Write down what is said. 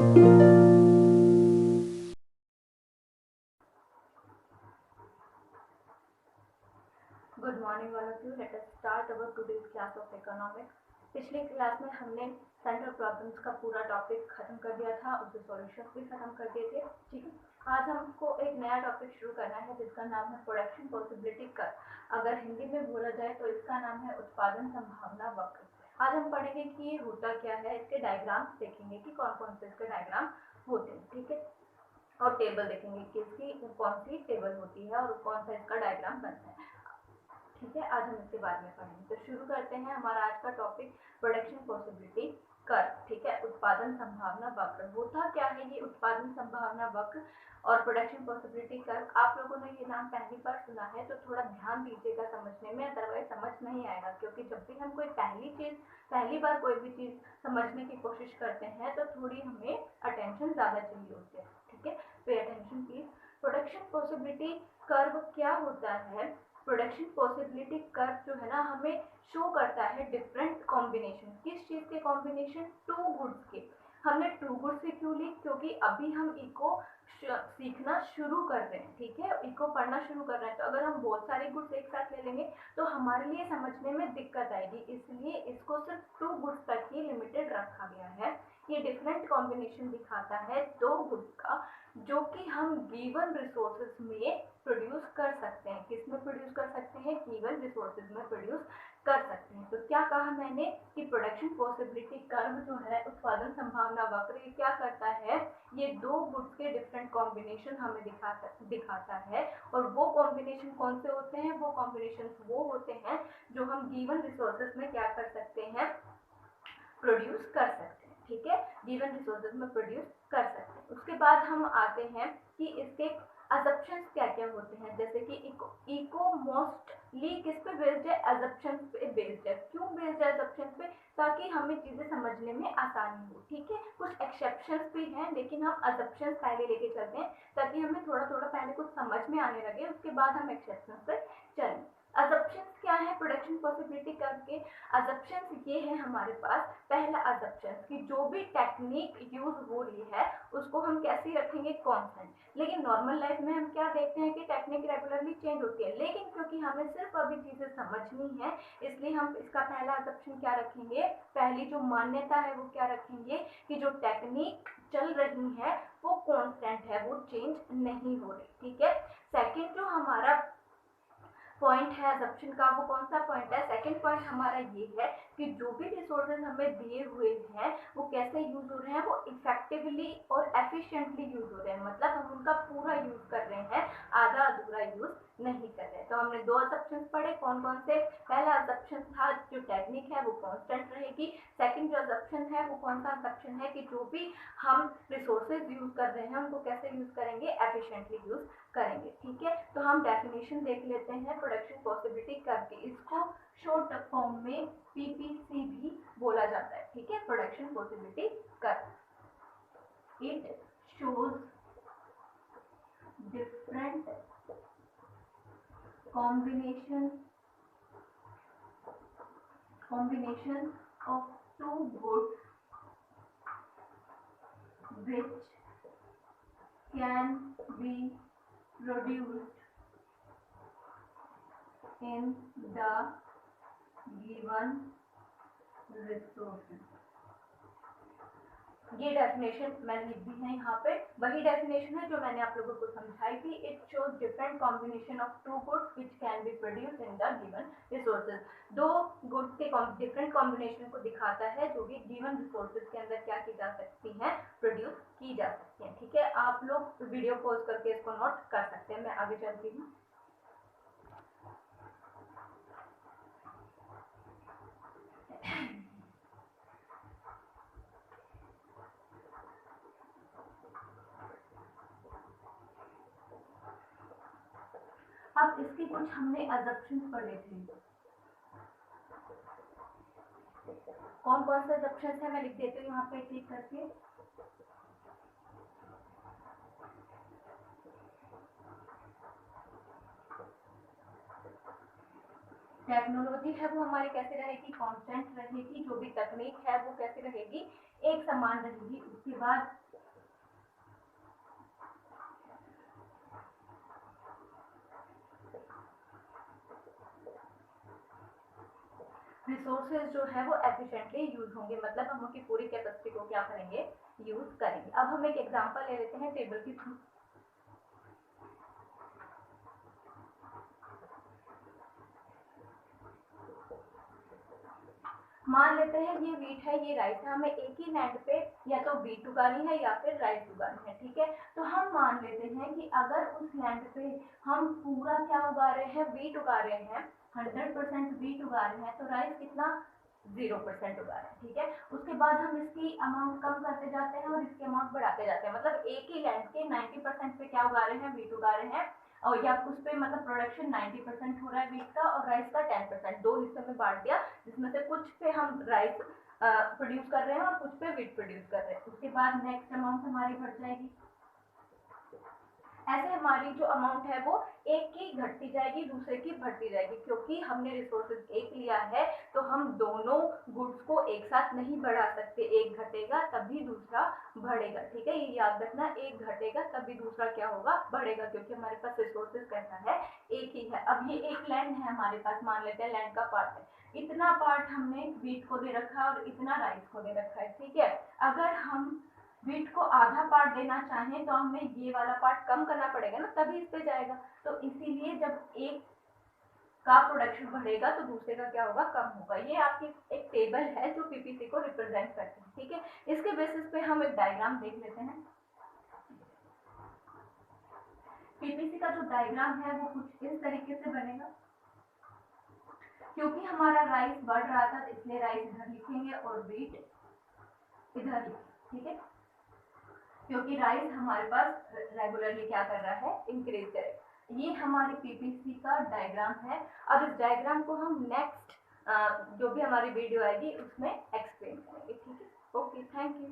Good morning all of you. Let us start our today's class of economics. पिछले class में हमने central problems का पूरा topic खत्म कर दिया था, उसके सॉल्यूशंस भी खत्म कर दिए थे। ठीक है, आज हमको एक नया टॉपिक शुरू करना है जिसका नाम है प्रोडक्शन पॉसिबिलिटी कर्व। अगर हिंदी में बोला जाए तो इसका नाम है उत्पादन संभावना वक्र। आज हम पढ़ेंगे कि ये होता क्या है, इसके डायग्राम्स देखेंगे कि कौन कौन से इसके डायग्राम होते हैं। ठीक है, और टेबल देखेंगे कि इसकी कौन सी टेबल होती है और कौन सा इसका डायग्राम बनता है। ठीक है, आज हम इसके बारे में पढ़ेंगे। तो शुरू करते हैं। हमारा आज का टॉपिक प्रोडक्शन पॉसिबिलिटी कर्व। ठीक है, उत्पादन संभावना वक्र। होता क्या है ये उत्पादन संभावना वक्र और प्रोडक्शन पॉसिबिलिटी कर्व? आप लोगों ने ये नाम पहली बार सुना है तो थोड़ा ध्यान दीजिएगा समझने में, अदरवाइज समझ नहीं आएगा। क्योंकि जब भी हम कोई पहली बार कोई भी चीज समझने की कोशिश करते हैं तो थोड़ी हमें अटेंशन ज्यादा चाहिए होती है। ठीक है, pay attention please. Production possibility curve क्या होता है? प्रोडक्शन पॉसिबिलिटी कर्व जो है ना, हमें शो करता है डिफरेंट कॉम्बिनेशन। किस चीज के कॉम्बिनेशन? टू गुड्स के। हमने टू गुड्स से क्यों ली? क्योंकि अभी हम इको सीखना शुरू कर रहे हैं। ठीक है, इको पढ़ना शुरू कर रहे हैं, तो अगर हम बहुत सारे गुड्स एक साथ ले लेंगे तो हमारे लिए समझने में दिक्कत आएगी, इसलिए इसको सिर्फ टू गुड्स तक ही लिमिटेड रखा गया है। ये डिफरेंट कॉम्बिनेशन दिखाता है दो गुड्स का, जो कि हम गिवन रिसोर्सेज में प्रोड्यूस कर सकते हैं। किस में प्रोड्यूस कर सकते हैं? गिवन रिसोर्सेज में प्रोड्यूस कर सकते हैं। तो क्या कहा मैंने कि प्रोडक्शन पॉसिबिलिटी कर्व जो है, उत्पादन संभावना वक्र, ये क्या करता है? ये दो गुड्स के डिफरेंट कॉम्बिनेशन हमें दिखाता है। और वो कॉम्बिनेशन कौन से होते हैं? वो कॉम्बिनेशन वो होते हैं जो हम गिवन रिसोर्सेज में क्या कर सकते हैं? प्रोड्यूस कर सकते हैं। ठीक है, गिवन रिसोर्सेज में प्रोड्यूस कर सकते हैं। उसके बाद हम आते हैं कि इसके अजप्शंस क्या क्या होते हैं। जैसे कि इको मोस्टली किस पे बेस्ड है? अजप्शंस पे बेस्ड है। क्यों बेस्ड है अजप्शंस पे? ताकि हमें चीजें समझने में आसानी हो। ठीक है, कुछ एक्सेप्शंस भी हैं, लेकिन हम अजप्शंस पहले लेके चलते हैं ताकि हमें थोड़ा थोड़ा पहले कुछ समझ में आने लगे, उसके बाद हम एक्सेप्शंस पर चलें। अजप्शंस क्या है प्रोडक्शन पॉसिबिलिटी कर्व के? अजप्शंस ये है हमारे पास। पहला अजप्शन कि जो भी टेक्निक यूज हो रही है उसको हम कैसे रखेंगे? कांस्टेंट। लेकिन नॉर्मल लाइफ में हम क्या देखते हैं कि टेक्निक रेगुलरली चेंज होती है, लेकिन क्योंकि हमें सिर्फ अभी चीजें समझनी है, इसलिए हम इसका पहला अजप्शन क्या रखेंगे? पहली जो मान्यता है वो क्या रखेंगे कि जो टेक्निक चल रही है वो कांस्टेंट है, वो चेंज नहीं हो रही। ठीक है, सेकंड जो हमारा पॉइंट है अजप्शन का, वो कौन सा पॉइंट है? सेकंड पॉइंट हमारा ये है कि जो भी रिसोर्सेज हमें दिए हुए हैं वो कैसे यूज हो रहे हैं? वो इफेक्टिवली और एफिशिएंटली यूज हो रहे हैं। मतलब हम उनका पूरा यूज कर रहे हैं, आधा अधूरा यूज नहीं कर रहे। तो हमने दो अजप्शन पढ़े, कौन कौन से? पहला अजप्शन था जो टेक्निक है वो कांस्टेंट रहेगी। सेकंड जो अजप्शन है वो कौन सा अजप्शन है? कि जो भी हम रिसोर्सेज यूज कर रहे हैं उनको कैसे यूज करेंगे? एफिशिएंटली यूज करेंगे। ठीक है, तो हम डेफिनेशन देख लेते हैं प्रोडक्शन पॉसिबिलिटी कर्व की। इसको शॉर्ट फॉर्म में पीपीसी भी बोला जाता है। ठीक है, production possibility curve. It shows different combination of two goods which can be produced in the given resources। ये डेफिनेशन मैंने लिख दी है यहाँ पे, वही डेफिनेशन है जो मैंने आप लोगों को समझाई थी। It shows different combination of two goods which can be produced in the given resources. दो गुड्स के डिफरेंट कॉम्बिनेशन को दिखाता है जो भी गिवन रिसोर्सेज के अंदर क्या की जा सकती हैं? प्रोड्यूस की जा सकती हैं। ठीक है, आप लोग वीडियो पॉज करके इसको नोट कर सकते हैं। मैं आगे चलती हूँ। अब इसके कुछ हमने अजप्शंस पढ़े थे। कौन कौन से अजप्शंस है मैं लिख देती हूँ यहाँ पे क्लिक करके। टेक्नोलॉजी है वो हमारी कैसे रहेगी? कांस्टेंट रहेगी। जो भी तकनीक है वो कैसे रहेगी? एक समान रहेगी। उसके बाद रिसोर्सेज जो है वो एफिशिएंटली यूज होंगे, मतलब हम उनकी पूरी कैपेसिटी को क्या करेंगे, यूज करेंगे। अब हम एक एग्जांपल ले लेते हैं टेबल के थ्रू। मान लेते हैं ये वीट है, ये राइस है, हमें एक ही लैंड पे या तो वीट उगानी है या फिर राइस उगानी है, ठीक है। तो हम मान लेते हैं कि अगर उस लैंड पे हम पूरा क्या उगा रहे हैं, वीट उगा रहे हैं, 100% वीट उगा रहे हैं, तो राइस कितना, 0% उगा रहे हैं, ठीक है। उसके बाद हम इसकी अमाउंट कम करते जाते हैं और इसकी अमाउंट बढ़ाते जाते हैं, मतलब एक ही लैंड के 90% पे क्या उगा रहे हैं, वीट उगा रहे हैं, और या उस पे मतलब प्रोडक्शन 90% हो रहा है वीट का और राइस का 10%, दो हिस्से में बांट दिया, जिसमें से कुछ पे हम राइस प्रोड्यूस कर रहे हैं और कुछ पे वीट प्रोड्यूस कर रहे हैं। उसके बाद नेक्स्ट अमाउंट हमारी बढ़ जाएगी, ऐसे हमारी जो अमाउंट है वो एक की घटती जाएगी, दूसरे की बढ़ती जाएगी, क्योंकि हमने रिसोर्सेज एक लिया है तो हम दोनों गुड्स को एक साथ नहीं बढ़ा सकते, एक घटेगा तभी दूसरा बढ़ेगा, ठीक है। ये याद रखना, एक घटेगा तभी दूसरा क्या होगा, बढ़ेगा, क्योंकि हमारे पास रिसोर्सेज कैसा है, एक ही है। अब ये एक लैंड है हमारे पास, मान लेते हैं लैंड का पार्ट है, इतना पार्ट हमने वीट को दे रखा है और इतना राइस को दे रखा है, ठीक है। अगर हम वीट को आधा पार्ट देना चाहें तो हमें ये वाला पार्ट कम करना पड़ेगा ना, तभी इस पे जाएगा। तो इसीलिए जब एक का प्रोडक्शन बढ़ेगा तो दूसरे का क्या होगा, कम होगा। ये आपकी एक टेबल है जो पीपीसी को रिप्रेजेंट करती है, ठीक है। इसके बेसिस पे हम एक डायग्राम देख लेते हैं। पीपीसी का जो डायग्राम है वो कुछ इस तरीके से बनेगा। क्योंकि हमारा राइस बढ़ रहा था तो इसलिए राइस इधर लिखेंगे और वीट इधर लिखेंगे, ठीक है, क्योंकि राइस हमारे पास रेगुलरली क्या कर रहा है, इंक्रीज करेगा। ये हमारी पीपीसी का डायग्राम है। अब इस डायग्राम को हम नेक्स्ट जो भी हमारी वीडियो आएगी उसमें एक्सप्लेन करेंगे, ठीक है। Okay, thank you.